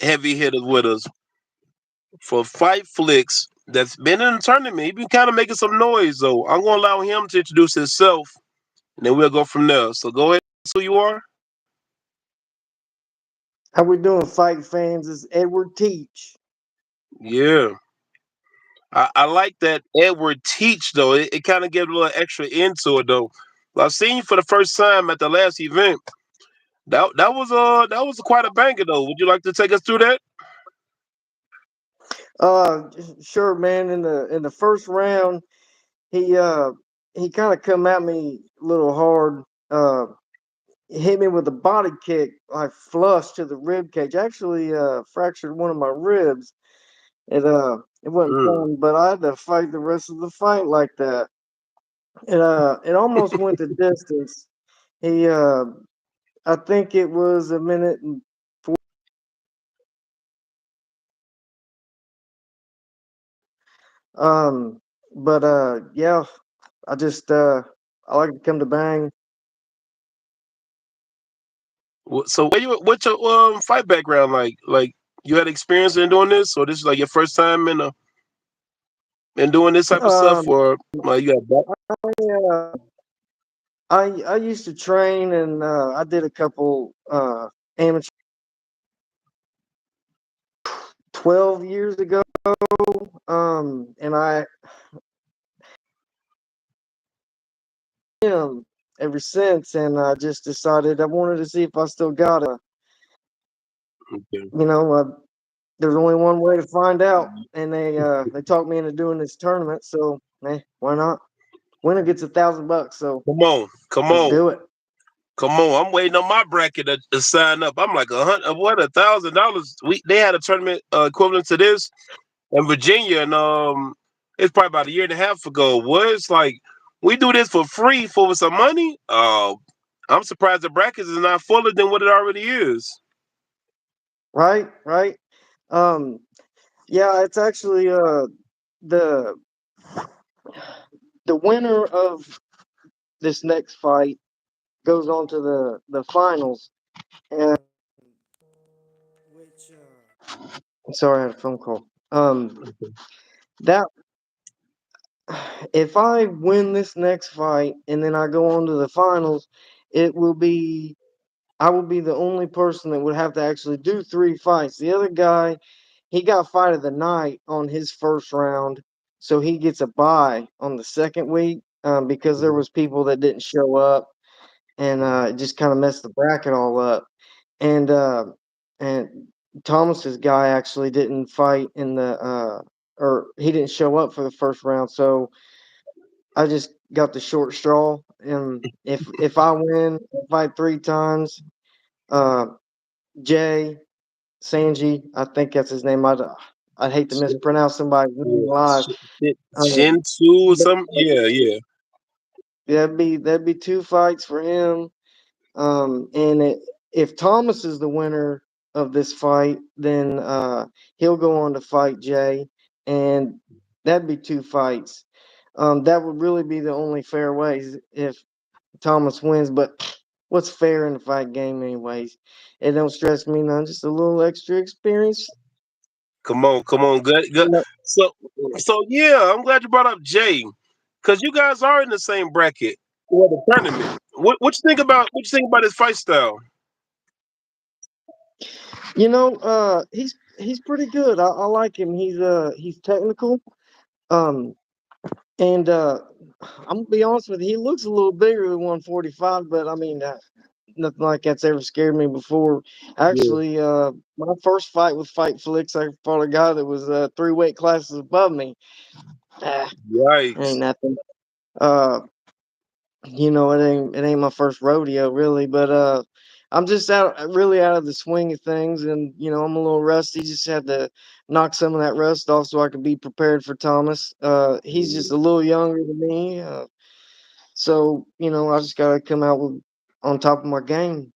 heavy hitters with us for Fightflix'S that's been in the tournament. He been kind of making some noise though. I'm gonna allow him to introduce himself, and then we'll go from there. So go ahead, who you are. How we doing, fight fans? It's Edward Teach. Yeah, I like that Edward Teach though. It kind of gives a little extra into it though. I've seen you for the first time at the last event. That was quite a banger though. Would you like to take us through that? Uh, sure, man. In the first round, he uh he kind of come at me a little hard. He hit me with a body kick, like flush to the rib cage. Actually, fractured one of my ribs. It wasn't Mm. fun, but I had to fight the rest of the fight like that. It almost went the distance. He I think it was a minute and um, but yeah, I just I like to come to bang. So what's your fight background like? Like you had experience in doing this, or this is like your first time in doing this type of stuff, Um, or you got back? uh, I used to train and I did a couple amateur 12 years ago. And I am ever since, and I just decided I wanted to see if I still got it. Okay. You know, there's only one way to find out, and they talked me into doing this tournament. So, why not? Winner gets $1,000. So Come on, come let's on, do it. come on! I'm waiting on my bracket to sign up. I'm like what $1,000? They had a tournament equivalent to this in Virginia, and it's probably about a year and a half ago. Was like we do this for free for some money. I'm surprised the brackets is not fuller than what it already is. Right, right. Um, yeah, it's actually the the winner of this next fight goes on to the finals. And which sorry, I had a phone call. That if I win this next fight and then I go on to the finals, it will be I will be the only person that would have to actually do three fights. The other guy, he got fight of the night on his first round, so he gets a bye on the second week because there was people that didn't show up, and it just kind of messed the bracket all up. And and Thomas's guy actually didn't fight in the or he didn't show up for the first round, so I just got the short straw. And if I win, fight three times. Uh, Jay Sanji, I think that's his name. I'd hate to mispronounce somebody's name Yeah, live. Um, Shinsu or but something. Yeah, yeah. that'd be two fights for him. And if Thomas is the winner of this fight, then he'll go on to fight Jay, and that'd be two fights. That would really be the only fair ways if Thomas wins. But what's fair in the fight game, anyways? It don't stress me none. Just a little extra experience. Come on, good, good. You know, So, yeah, I'm glad you brought up Jay, because you guys are in the same bracket for the tournament. What you think about his fight style? he's pretty good. I like him. He's technical. Um, and I'm gonna be honest with you, he looks a little bigger than 145, but I mean, nothing like that's ever scared me before. Yeah. Actually, my first fight with Fightflix, I fought a guy that was three weight classes above me. Ah, Yikes! ain't nothing. Uh, it ain't my first rodeo really, but I'm just really out of the swing of things, and I'm a little rusty. Just had to knock some of that rust off so I could be prepared for Thomas. He's just a little younger than me, so I just gotta come out with on top of my game.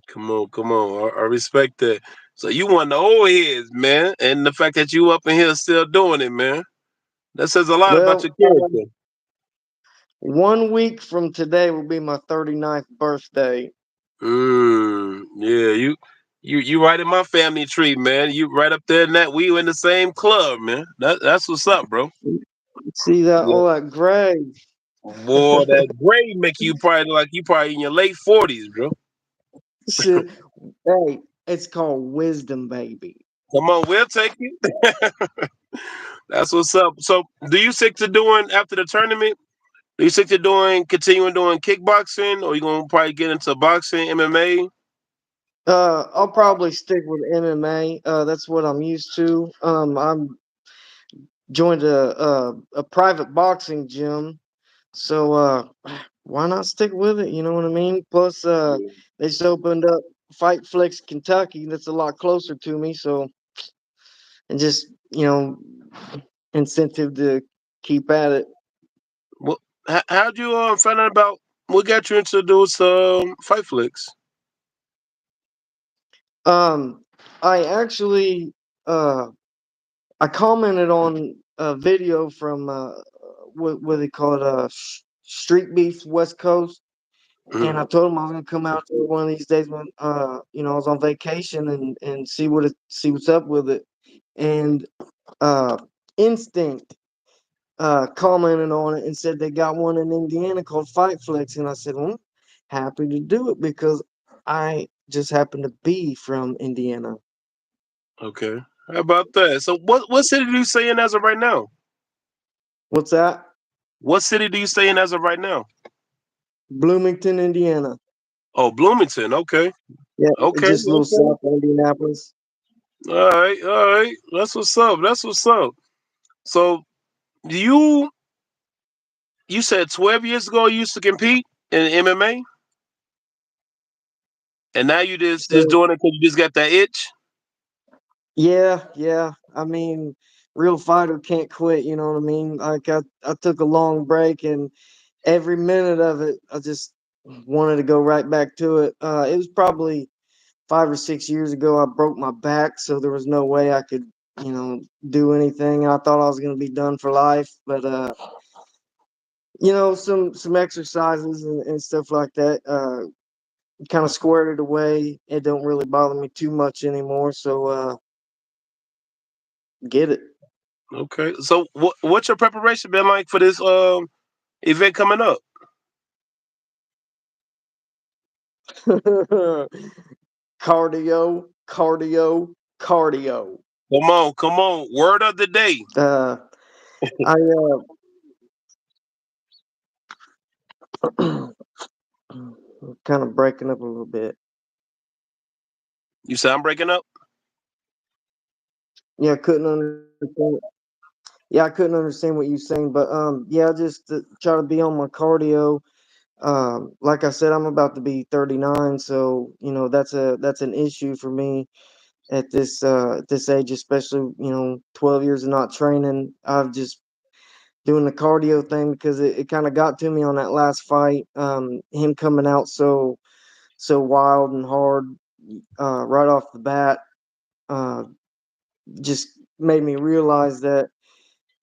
Come on, come on. I respect that. So you won the old heads, man, and the fact that you up in here still doing it, man, that says a lot about Well, your character. 1 week from today will be my 39th birthday. Yeah, You right in my family tree, man. You right up there in that we in the same club, man. That's what's up, bro. See that Yeah. all that gray? Boy, that gray make you probably like you probably in your late 40s, bro. Shit. Hey, it's called wisdom, baby. Come on, we'll take it. That's what's up. So, do you stick to doing after the tournament? Do you stick to continuing doing kickboxing, or you gonna probably get into boxing, MMA? I'll probably stick with MMA. That's what I'm used to. I'm joined a private boxing gym, so why not stick with it? You know what I mean? Plus, they just opened up Fightflix Kentucky. That's a lot closer to me, so and just incentive to keep at it. Well, how'd you find out about what got you into those fight flicks? Um, I actually uh I commented on a video from what they call it, Street Beefs West Coast, and Mhm. I told him I was gonna come out there one of these days when I was on vacation and see what's up with it, and uh Instinct commented on it and said they got one in Indiana called Fight Flex, and I said, well, happy to do it because I just happen to be from Indiana. Okay, how about that? So, what city do you stay in as of right now? What's that? What city do you stay in as of right now? Bloomington, Indiana. Oh, Bloomington. Okay, Yeah, okay, just a little okay. south of Indianapolis. All right, all right. That's what's up. That's what's up. So, you you said 12 years ago you used to compete in MMA, and now you just So doing it because you just got that itch. yeah, yeah. I mean, real fighter can't quit. You know what I mean? Like I took a long break, and every minute of it, I just wanted to go right back to it. It was probably 5 or 6 years ago. I broke my back, so there was no way I could, do anything. I thought I was going to be done for life, but some exercises and stuff like that kind of squared it away. It don't really bother me too much anymore. So get it. Okay. So, what's your preparation been like for this event coming up? Cardio, cardio, cardio. Come on. Word of the day. Uh, I kind of breaking up a little bit. You sound breaking up. Yeah, I couldn't understand. Yeah, I couldn't understand what you were saying, but yeah, just to try to be on my cardio. Like I said, I'm about to be 39, so that's an issue for me at this age, especially 12 years of not training. I've just doing the cardio thing because it kind of got to me on that last fight. Him coming out so wild and hard right off the bat uh, just made me realize that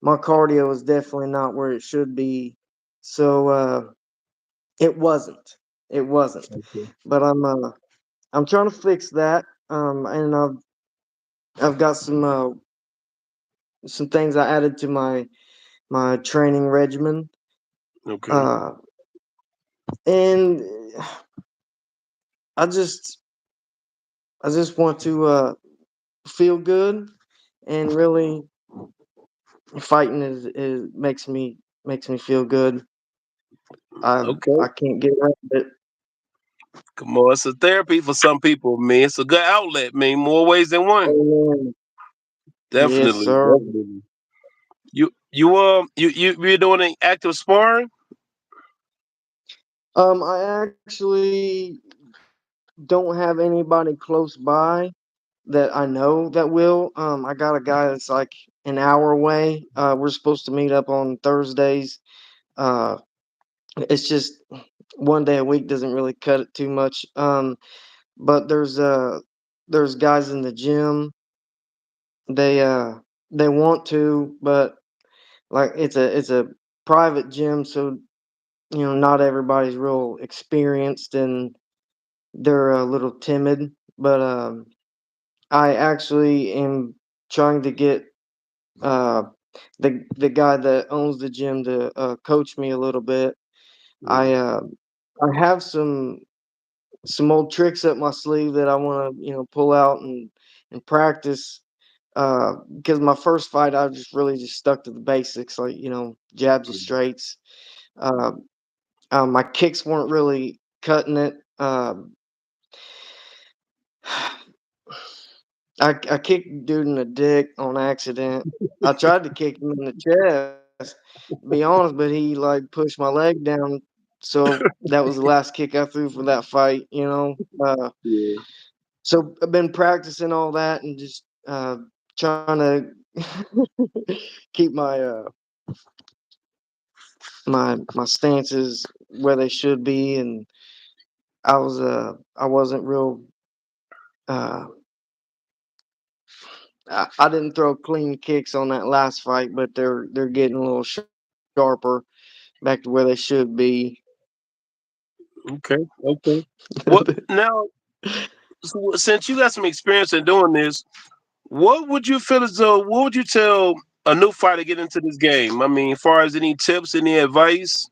my cardio is definitely not where it should be. So it wasn't. It wasn't. Okay. But I'm trying to fix that. And I've got some things I added to my training regimen. Okay. Uh, and I just I just want to feel good, and really fighting is makes me feel good. I Okay. can't get around it. Come on. It's a therapy for some people, man. It's a good outlet, man. More ways than one. Amen. Yes, Definitely. sir. Definitely. You doing an active sparring? I actually don't have anybody close by that I know that will. I got a guy that's like an hour away. We're supposed to meet up on Thursdays. Uh, it's just one day a week doesn't really cut it too much. But there's guys in the gym. They uh they want to, but like it's a private gym, so not everybody's real experienced and they're a little timid. But I actually am trying to get uh, the guy that owns the gym to coach me a little bit. I Mhm. uh, I have some old tricks up my sleeve that I want to pull out and practice. Because my first fight, I just really just stuck to the basics, like jabs and straights. Uh, my kicks weren't really cutting it. I kicked dude in the dick on accident. I tried to kick him in the chest, to be honest, but he like pushed my leg down. So that was the last kick I threw for that fight. Yeah. So I've been practicing all that and just trying to keep my stances where they should be, and I wasn't real. Uh, I didn't throw clean kicks on that last fight, but they're getting a little sharper back to where they should be. Okay. Okay. What now? Since you got some experience in doing this, what would you feel as though? What would you tell a new fighter to get into this game? I mean, as far as any tips, any advice?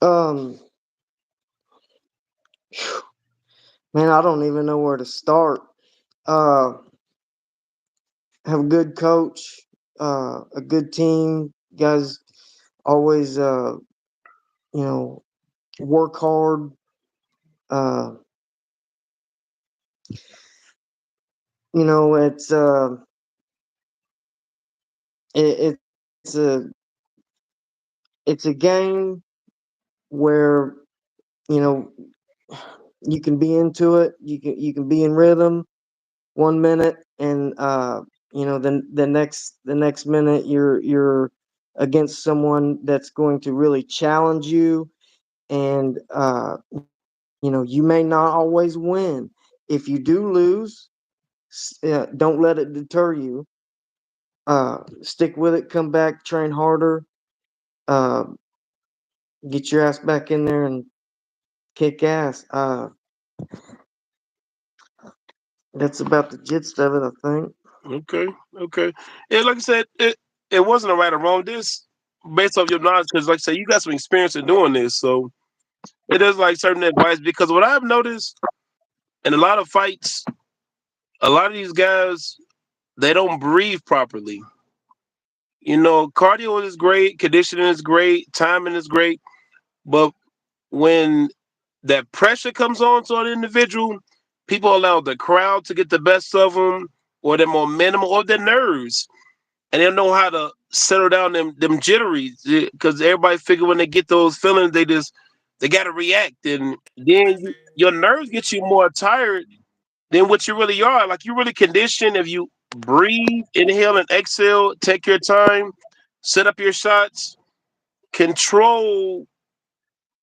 Um, man, I don't even know where to start. Uh, have a good coach, a good team. Guys always, you know, work hard. Uh, it's it's a game where you know you can be into it. You can be in rhythm 1 minute, and then the next minute you're against someone that's going to really challenge you, and you may not always win. If you do lose, don't let it deter you. Stick with it. Come back. Train harder. Uh, get your ass back in there and kick ass. That's about the gist of it, I think. Okay. Okay. Yeah, like I said, it wasn't a right or wrong. This based off your knowledge, because like I said, you got some experience in doing this, so it is like certain advice. Because what I've noticed in a lot of fights, a lot of these guys they don't breathe properly. Cardio is great, conditioning is great, timing is great, but when that pressure comes on to an individual, people allow the crowd to get the best of them, or their momentum, or their nerves, and they don't know how to settle down them jitteries. Because everybody figure when they get those feelings, they got to react, and then your nerves get you more tired than what you really are. Like you really condition if you breathe, inhale, and exhale. Take your time, set up your shots, control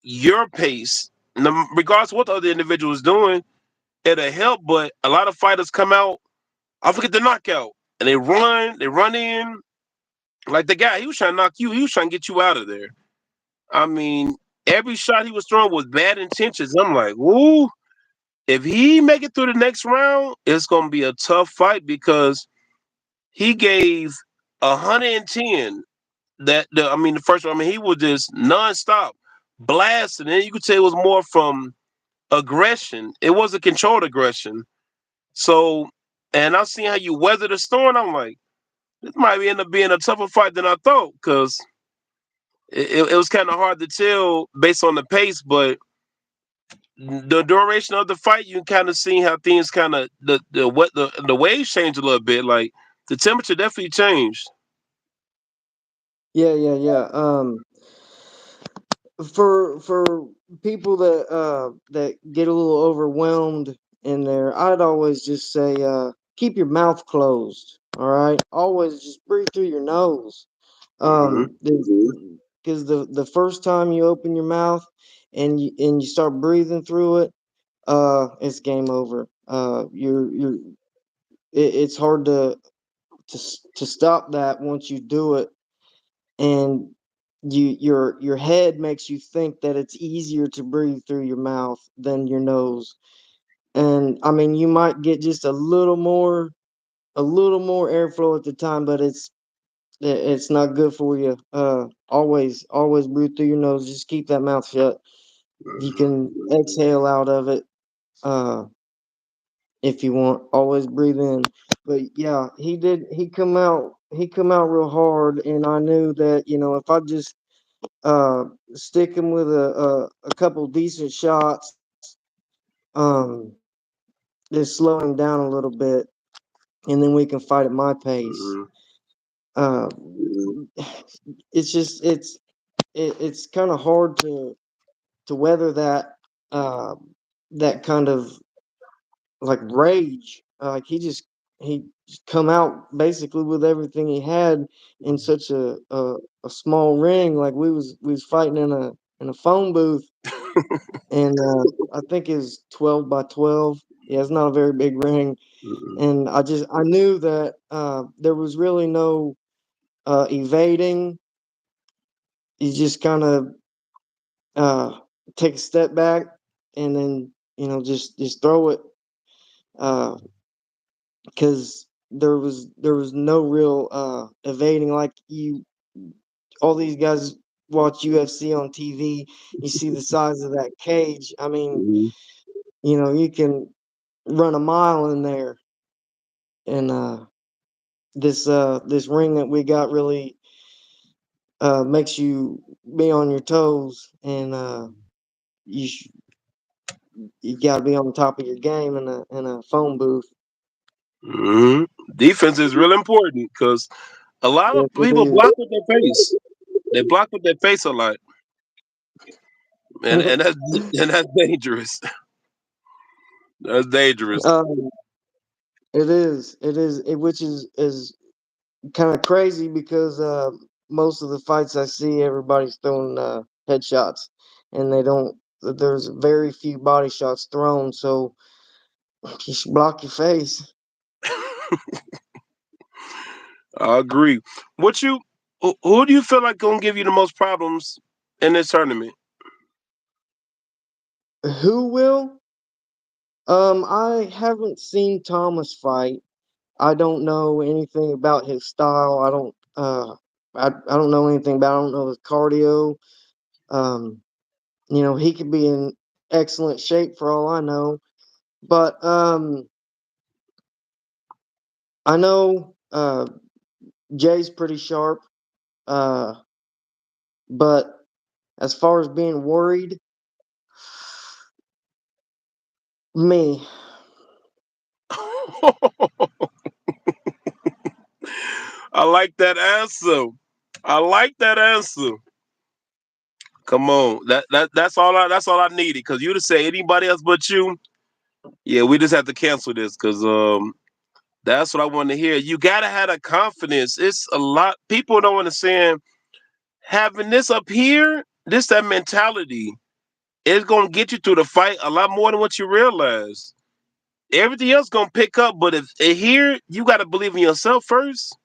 your pace. Regardless of what the other individual is doing, it'll help. But a lot of fighters come out, I forget the knockout, and they run in like the guy. He was trying to knock you. He was trying to get you out of there. I mean, every shot he was throwing was bad intentions. I'm like, ooh, if he make it through the next round, it's gonna be a tough fight because he gave 110. The first one. I mean, he was just nonstop blasting, and you could tell it was more from aggression. It wasn't controlled aggression. So, and I seen how you weather the storm. I'm like, this might end up being a tougher fight than I thought because it was kind of hard to tell based on the pace, but the duration of the fight, you kind of see how things kind of the waves change a little bit. Like the temperature definitely changed. Yeah. For people that get a little overwhelmed in there, I'd always just say keep your mouth closed. All right, always just breathe through your nose. Hmm. Because the first time you open your mouth and you start breathing through it, it's game over. It's hard to stop that once you do it, and your head makes you think that it's easier to breathe through your mouth than your nose. And I mean, you might get just a little more airflow at the time, but it's not good for you. Always breathe through your nose. Just keep that mouth shut. You can exhale out of it uh if you want. Always breathe in. But yeah, he come out real hard, and I knew that, if I just uh stick him with a couple decent shots, just slow him down a little bit, and then we can fight at my pace. Mhm. Uh, it's just it's kind of hard to weather uh that kind of like rage. Like he just come out basically with everything he had in such a small ring. Like we was fighting in a phone booth, and I think it's 12 by 12. Yeah, it's not a very big ring, Mhm. and I knew that there was really no evading. You just kind of uh, take a step back, and then just throw it, because there was no real evading. Like all these guys watch UFC on TV. You see the size of that cage. I mean, Mhm. you can run a mile in there, and this ring that we got really makes you be on your toes, and you sh- you got to be on top of your game in a phone booth. Mhm. Defense is real important because a lot of Yes, it people is. block with their face. They block with their face a lot, and that's dangerous. That's dangerous. um, it is. It is. Which is kind of crazy because most of the fights I see, everybody's throwing headshots, and they don't. There's very few body shots thrown, so you should block your face. I agree. What you? Who do you feel like gonna give you the most problems in this tournament? Who will? I haven't seen Thomas fight. I don't know anything about his style. I don't know anything about. I don't know his cardio. Um, he could be in excellent shape for all I know. But I know Jay's pretty sharp. Uh, but as far as being worried, me. I like that answer. I like that answer. Come on, that's all I needed. Cause you to say anybody else but you, yeah, we just have to cancel this. Cause that's what I want to hear. You gotta have the confidence. It's a lot. People don't understand having this up here. This that mentality. It's gonna get you through the fight a lot more than what you realize. Everything else gonna pick up, but if here you gotta believe in yourself first.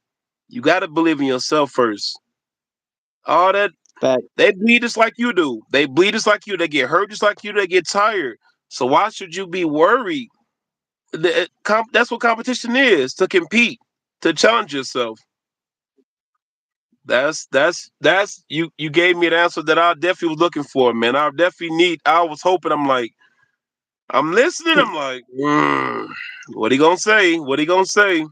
You gotta believe in yourself first. All that Fact. they bleed just like you do. They bleed just like you. They get hurt just like you. They get tired. So why should you be worried? That's what competition is, to compete, to challenge yourself. That's you. You gave me the answer that I definitely was looking for, man. I definitely need. I was hoping. I'm like, I'm listening. I'm like, what he gonna say? What he gonna say?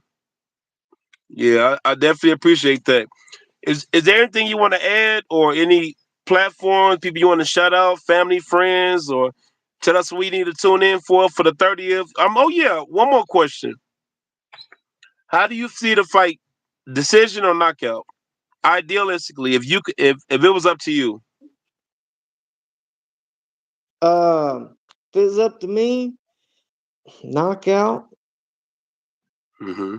Yeah, I definitely appreciate that. Is there anything you want to add, or any platforms, people you want to shout out, family, friends, or tell us what we need to tune in for the 30th? Oh yeah, one more question. How do you see the fight, decision or knockout? Idealistically, if it was up to you. If it's up to me, knockout. Hmm.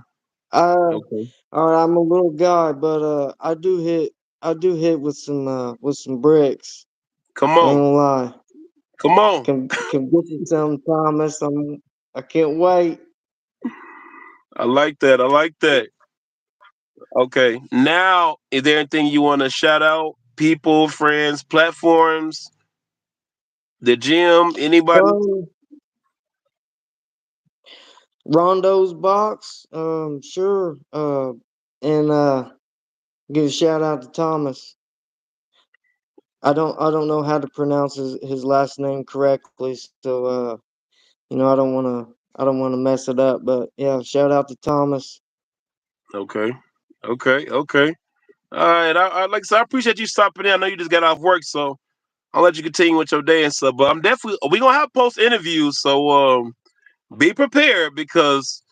Uh, Okay. all right, I'm a little guy, but I do hit with some bricks. Come I ain't on, gonna lie. come on. Can get you some, Thomas. I can't wait. I like that. I like that. Okay. Now, is there anything you want to shout out? people, friends, platforms, the gym, anybody? Um, Rondo's box, sure. And give a shout out to Thomas. I don't know how to pronounce his last name correctly, so I don't wanna mess it up. But yeah, shout out to Thomas. Okay, okay. All right, I like I said, I appreciate you stopping in. I know you just got off work, so I'll let you continue with your day and stuff. But I'm definitely we gonna have post interviews, so be prepared because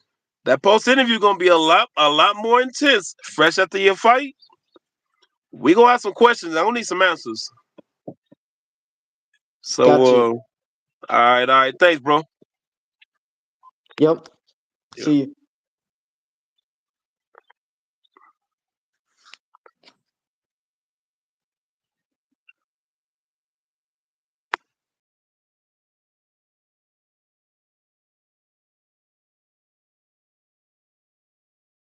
that post interview gonna be a lot more intense. Fresh after your fight, we gonna have some questions. I gonna need some answers. So Got you. all right, thanks, bro. Yep. Yeah. See you.